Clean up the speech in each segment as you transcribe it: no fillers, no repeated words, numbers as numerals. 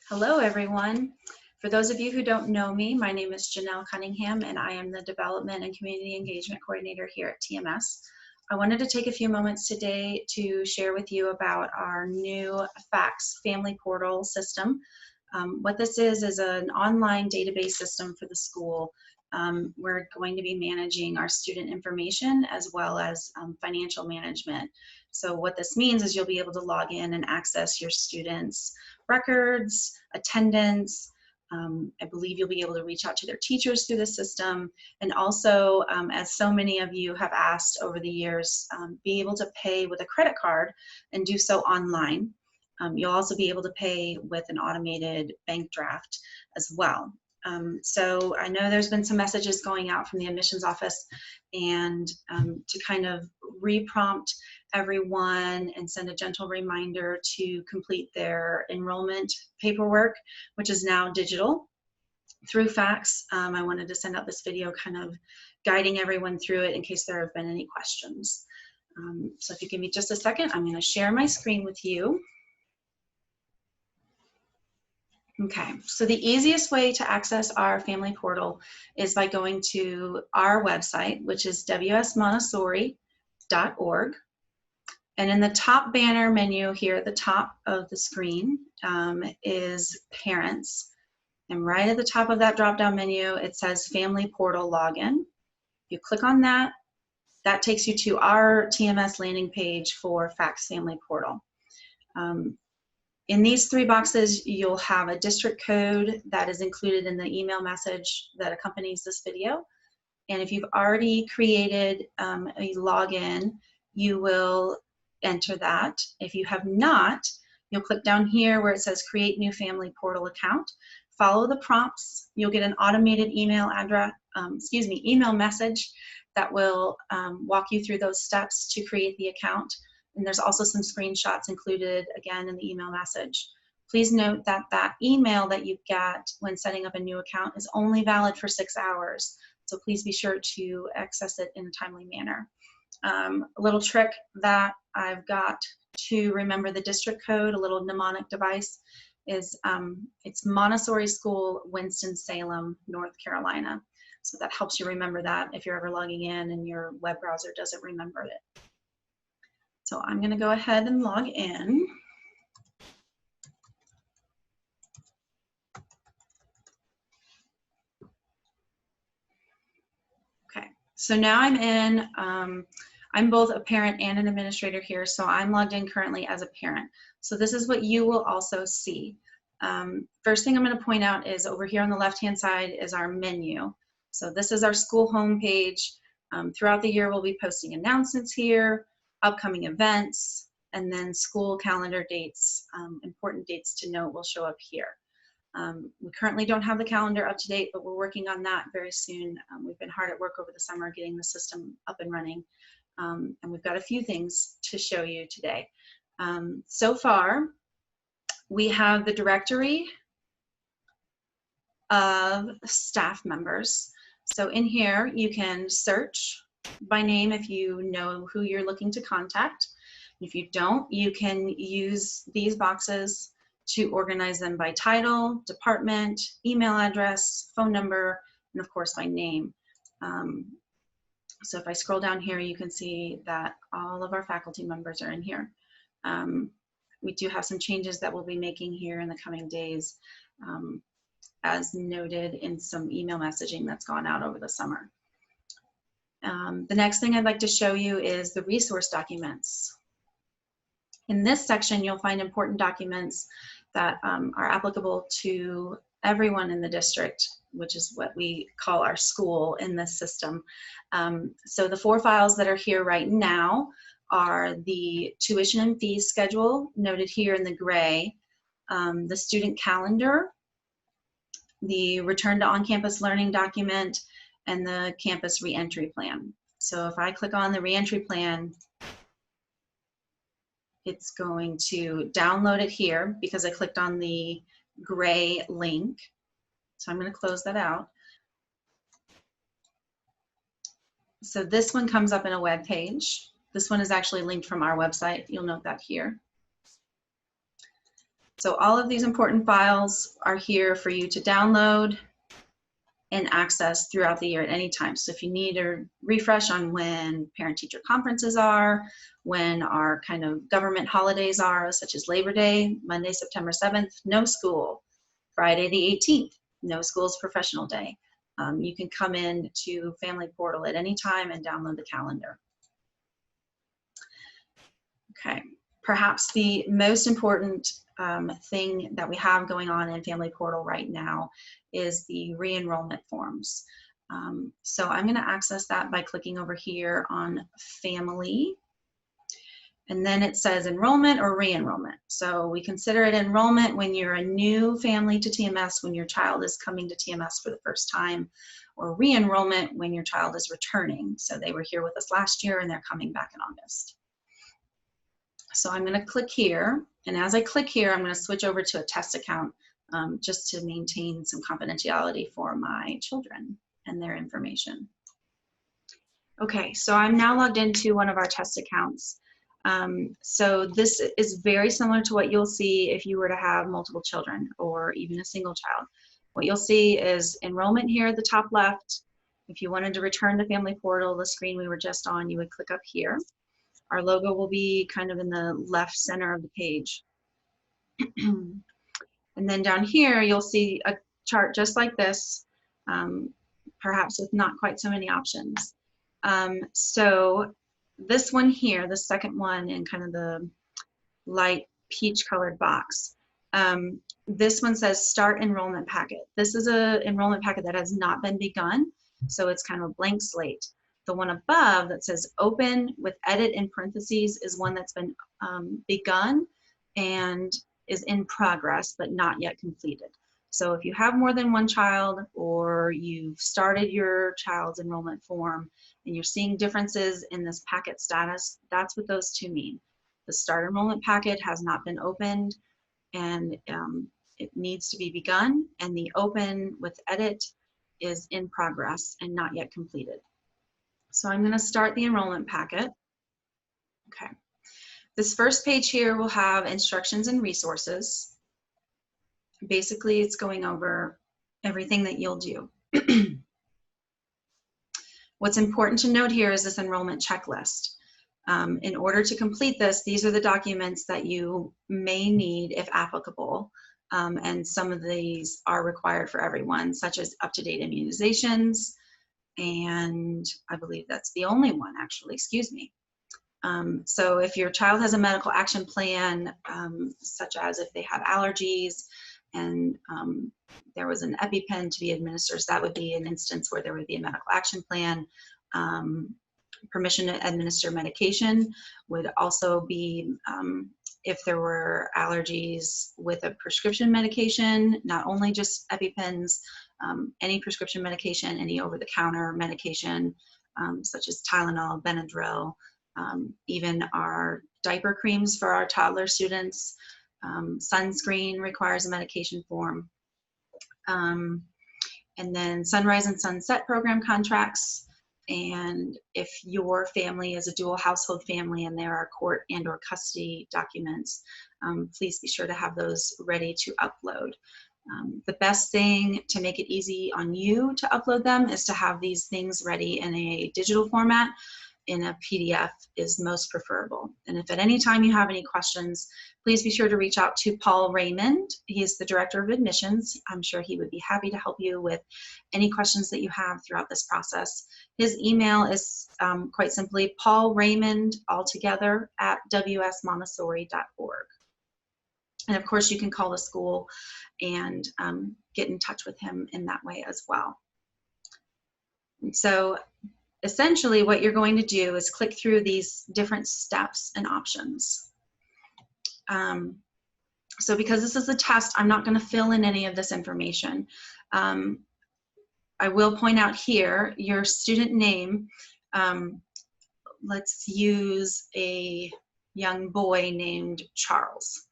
Hello, everyone. For those of you who don't know me, my name is Janelle Cunningham, and I am the Development and Community Engagement Coordinator here at TMS. I wanted to take a few moments today to share with you about our new FACS family portal system. What this is an online database system for the school. We're going to be managing our student information as well as financial management. So what this means is you'll be able to log in and access your students' records, attendance. I believe you'll be able to reach out to their teachers through the system, and also, as so many of you have asked over the years, be able to pay with a credit card and do so online. You'll also be able to pay with an automated bank draft as well. So I know there's been some messages going out from the admissions office, and to kind of re-prompt everyone and send a gentle reminder to complete their enrollment paperwork, which is now digital through fax. I wanted to send out this video kind of guiding everyone through it in case there have been any questions. So if you give me just a second, I'm going to share my screen with you. Okay, so the easiest way to access our family portal is by going to our website, which is wsmontessori.org. And in the top banner menu here at the top of the screen is Parents. And right at the top of that drop-down menu, it says Family Portal Login. You click on that, that takes you to our TMS landing page for FACS Family Portal. In these three boxes, you'll have a district code that is included in the email message that accompanies this video. And if you've already created a login, you will enter that. If you have not, you'll click down here where it says Create New Family Portal Account. Follow the prompts. You'll get an automated email email message that will walk you through those steps to create the account. And there's also some screenshots included, again, in the email message. Please note that that email that you get when setting up a new account is only valid for 6 hours. So please be sure to access it in a timely manner. A little trick that I've got to remember the district code, a little mnemonic device, is it's Montessori School, Winston-Salem, North Carolina. So that helps you remember that if you're ever logging in and your web browser doesn't remember it. So I'm going to go ahead and log in. Okay, so now I'm in. I'm both a parent and an administrator here, so I'm logged in currently as a parent. So this is what you will also see. First thing I'm going to point out is over here on the left-hand side is our menu. So this is our school homepage. Throughout the year, we'll be posting announcements here, upcoming events, and then school calendar dates. Important dates to note will show up here. We currently don't have the calendar up to date, but we're working on that very soon. We've been hard at work over the summer getting the system up and running, and we've got a few things to show you today. So far, we have the directory of staff members. So in here, you can search by name if you know who you're looking to contact. If you don't, you can use these boxes to organize them by title, department, email address, phone number, and of course by name. So if I scroll down here, you can see that all of our faculty members are in here. We do have some changes that we'll be making here in the coming days, as noted in some email messaging that's gone out over the summer. The next thing I'd like to show you is the resource documents. In this section, you'll find important documents that are applicable to everyone in the district, which is what we call our school in this system. So the 4 files that are here right now are the tuition and fees schedule, noted here in the gray, the student calendar, the return to on-campus learning document, and the campus reentry plan. So if I click on the reentry plan, it's going to download it here because I clicked on the gray link. So I'm going to close that out. So this one comes up in a web page. This one is actually linked from our website. You'll note that here. So all of these important files are here for you to download and access throughout the year at any time. So if you need a refresh on when parent-teacher conferences are, when our kind of government holidays are, such as Labor Day, Monday, September 7th, no school. Friday the 18th, no school's professional day. You can come in to Family Portal at any time and download the calendar. Okay, perhaps the most important thing that we have going on in Family Portal right now is the re-enrollment forms. So I'm going to access that by clicking over here on Family. And then it says enrollment or re-enrollment. So we consider it enrollment when you're a new family to TMS, when your child is coming to TMS for the first time, or re-enrollment when your child is returning. So they were here with us last year and they're coming back in August. So I'm going to click here, and as I click here, I'm going to switch over to a test account just to maintain some confidentiality for my children and their information. Okay, so I'm now logged into one of our test accounts. So this is very similar to what you'll see if you were to have multiple children or even a single child. What you'll see is enrollment here at the top left. If you wanted to return to Family Portal, the screen we were just on, you would click up here. Our logo will be kind of in the left center of the page. And then down here, you'll see a chart just like this, perhaps with not quite so many options. So this one here, the second one in kind of the light peach colored box, this one says start enrollment packet. This is an enrollment packet that has not been begun, so it's kind of a blank slate. The one above that says open with edit in parentheses is one that's been begun and is in progress but not yet completed. So if you have more than one child or you've started your child's enrollment form and you're seeing differences in this packet status, that's what those two mean. The start enrollment packet has not been opened and it needs to be begun, and the open with edit is in progress and not yet completed. So I'm going to start the enrollment packet. Okay. This first page here will have instructions and resources. Basically, it's going over everything that you'll do. What's important to note here is this enrollment checklist. In order to complete this, these are the documents that you may need if applicable. And some of these are required for everyone, such as up-to-date immunizations, and I believe that's the only one actually, excuse me. So if your child has a medical action plan, such as if they have allergies and there was an EpiPen to be administered, that would be an instance where there would be a medical action plan. Permission to administer medication would also be if there were allergies with a prescription medication, not only just EpiPens, any prescription medication, any over-the-counter medication, such as Tylenol, Benadryl, even our diaper creams for our toddler students. Sunscreen requires a medication form. And then sunrise and sunset program contracts. And if your family is a dual household family and there are court and or custody documents, please be sure to have those ready to upload. The best thing to make it easy on you to upload them is to have these things ready in a digital format. In a PDF is most preferable. And if at any time you have any questions, please be sure to reach out to Paul Raymond. He's the Director of Admissions. I'm sure he would be happy to help you with any questions that you have throughout this process. His email is quite simply Paul Raymond altogether at wsmontessori.org. And of course, you can call the school and get in touch with him in that way as well. And so essentially what you're going to do is click through these different steps and options. So because this is a test, I'm not going to fill in any of this information. I will point out here your student name. Let's use a young boy named Charles.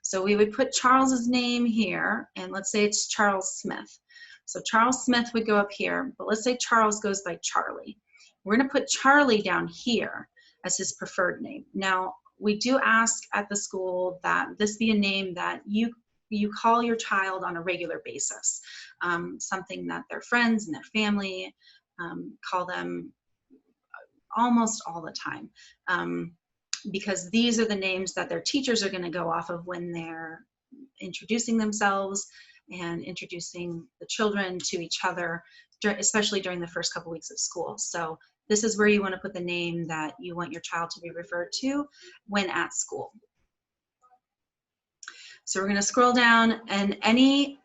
So we would put Charles's name here, and let's say it's Charles Smith. So Charles Smith would go up here, but let's say Charles goes by Charlie. We're going to put Charlie down here as his preferred name. Now, we do ask at the school that this be a name that you call your child on a regular basis, something that their friends and their family call them almost all the time, because these are the names that their teachers are going to go off of when they're introducing themselves and introducing the children to each other, especially during the first couple weeks of school. So this is where you want to put the name that you want your child to be referred to when at school. So we're going to scroll down, and any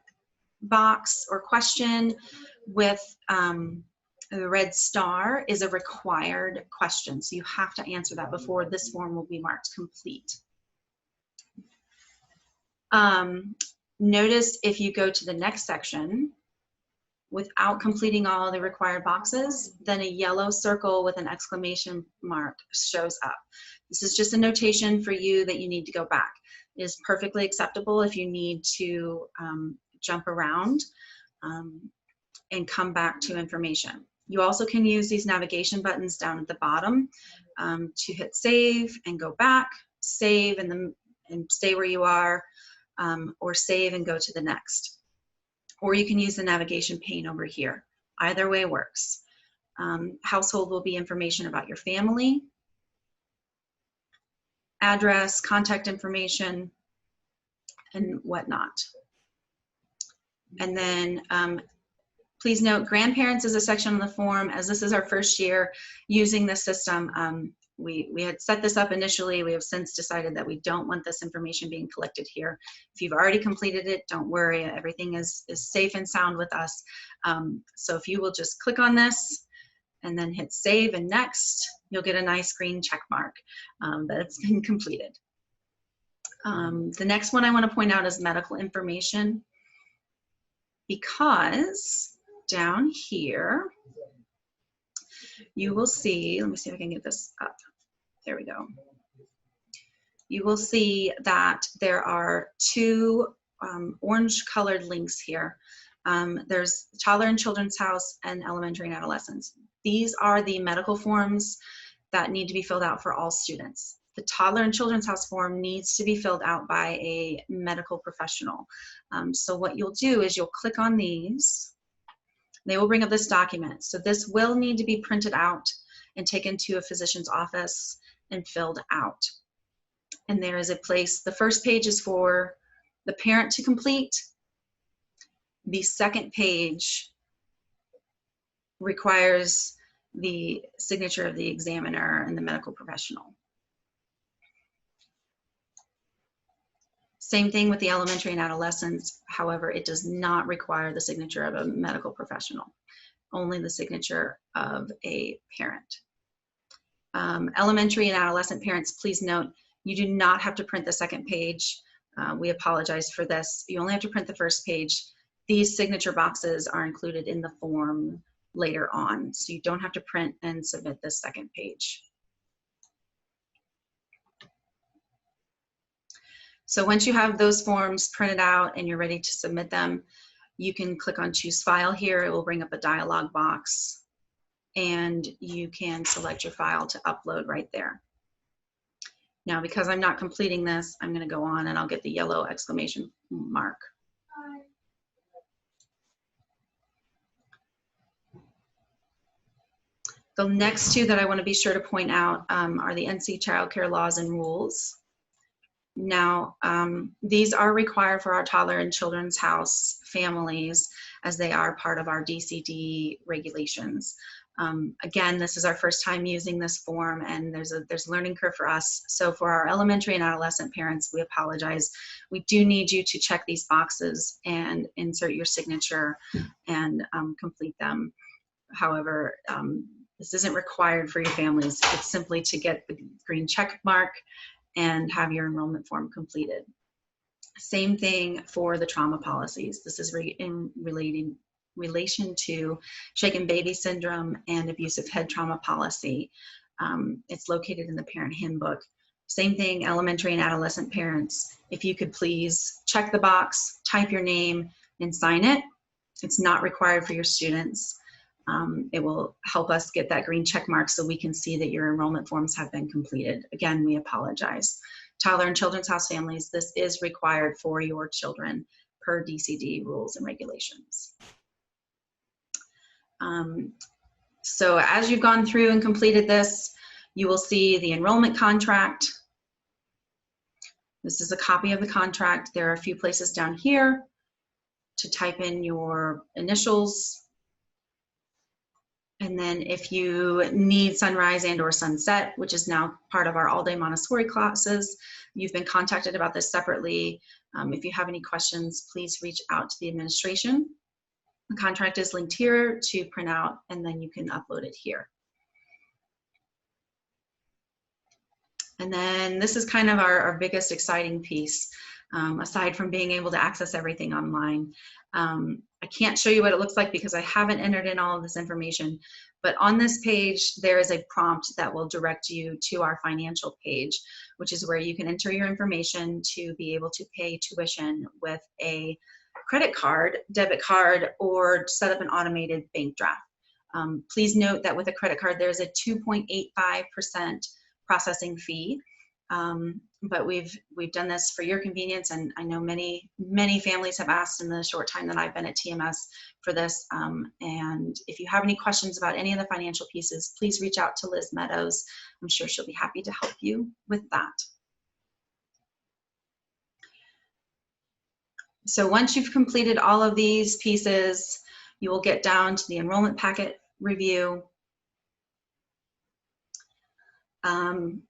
box or question with the red star is a required question. So you have to answer that before this form will be marked complete. Notice if you go to the next section without completing all the required boxes, then a yellow circle with an exclamation mark shows up. This is just a notation for you that you need to go back. It is perfectly acceptable if you need to jump around and come back to information. You also can use these navigation buttons down at the bottom to hit save and go back, save and stay where you are, or save and go to the next. Or you can use the navigation pane over here. Either way works. Household will be information about your family, address, contact information, and whatnot. And then please note, grandparents is a section on the form, as this is our first year using this system. We had set this up initially. We have since decided that we don't want this information being collected here. If you've already completed it, don't worry. Everything is safe and sound with us. So if you will just click on this and then hit save and next, you'll get a nice green check mark that it's been completed. The next one I want to point out is medical information, because down here you will see, let me see if I can get this up. There we go. You will see that there are two orange colored links here. There's Toddler and Children's House and Elementary and Adolescents. These are the medical forms that need to be filled out for all students. The Toddler and Children's House form needs to be filled out by a medical professional. So what you'll do is you'll click on these. They will bring up this document. So this will need to be printed out and taken to a physician's office and filled out. And there is a place, the first page is for the parent to complete. The second page requires the signature of the examiner and the medical professional. Same thing with the elementary and adolescents. However, it does not require the signature of a medical professional, only the signature of a parent. Elementary and adolescent parents, please note, you do not have to print the second page. We apologize for this. You only have to print the first page. These signature boxes are included in the form later on, so you don't have to print and submit this second page. So once you have those forms printed out and you're ready to submit them, you can click on Choose File here. It will bring up a dialog box, and you can select your file to upload right there. Now, because I'm not completing this, I'm going to go on and I'll get the yellow exclamation mark. The next two that I want to be sure to point out are the NC Child Care Laws and Rules. Now, these are required for our Toddler and Children's House families, as they are part of our DCD regulations. Again, this is our first time using this form, and there's a learning curve for us. So for our elementary and adolescent parents, we apologize. We do need you to check these boxes and insert your signature and complete them. However, this isn't required for your families. It's simply to get the green check mark and have your enrollment form completed. Same thing for the trauma policies. This is in relation to shaken baby syndrome and abusive head trauma policy. It's located in the parent handbook. Same thing, elementary and adolescent parents. If you could please check the box, type your name, and sign it. It's not required for your students. It will help us get that green check mark so we can see that your enrollment forms have been completed. Again, we apologize. Toddler and Children's House families, this is required for your children per DCD rules and regulations. So as you've gone through and completed this, you will see the enrollment contract. This is a copy of the contract. There are a few places down here to type in your initials. And then if you need Sunrise and or Sunset, which is now part of our all-day Montessori classes, you've been contacted about this separately. If you have any questions, please reach out to the administration. The contract is linked here to print out, and then you can upload it here. And then this is kind of our biggest exciting piece, aside from being able to access everything online. I can't show you what it looks like because I haven't entered in all of this information, but on this page, there is a prompt that will direct you to our financial page, which is where you can enter your information to be able to pay tuition with a credit card, debit card, or set up an automated bank draft. Please note that with a credit card, there's a 2.85% processing fee. But we've done this for your convenience, and I know many families have asked in the short time that I've been at TMS for this. And if you have any questions about any of the financial pieces, please reach out to Liz Meadows. I'm sure she'll be happy to help you with that. So once you've completed all of these pieces, you will get down to the enrollment packet review.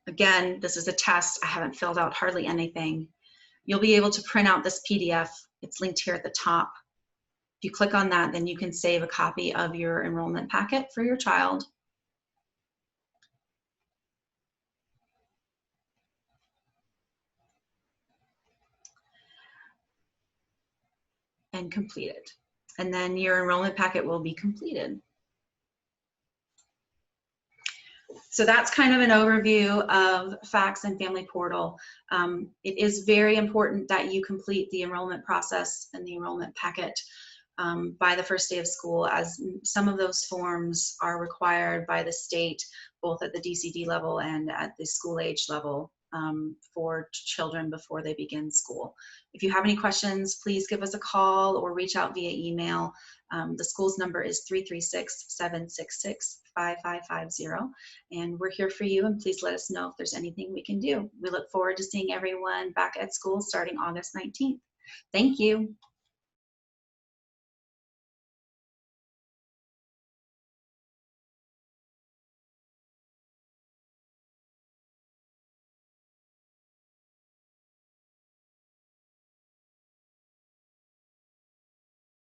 Again, this is a test. I haven't filled out hardly anything. You'll be able to print out this PDF. It's linked here at the top. If you click on that, then you can save a copy of your enrollment packet for your child. And complete it. And then your enrollment packet will be completed. So that's kind of an overview of FACS and Family Portal. It is very important that you complete the enrollment process and the enrollment packet by the first day of school, as some of those forms are required by the state, both at the DCD level and at the school age level, for children before they begin school. If you have any questions, please give us a call or reach out via email. The school's number is 336-766-5550, and we're here for you, and please let us know if there's anything we can do. We look forward to seeing everyone back at school starting August 19th. Thank you.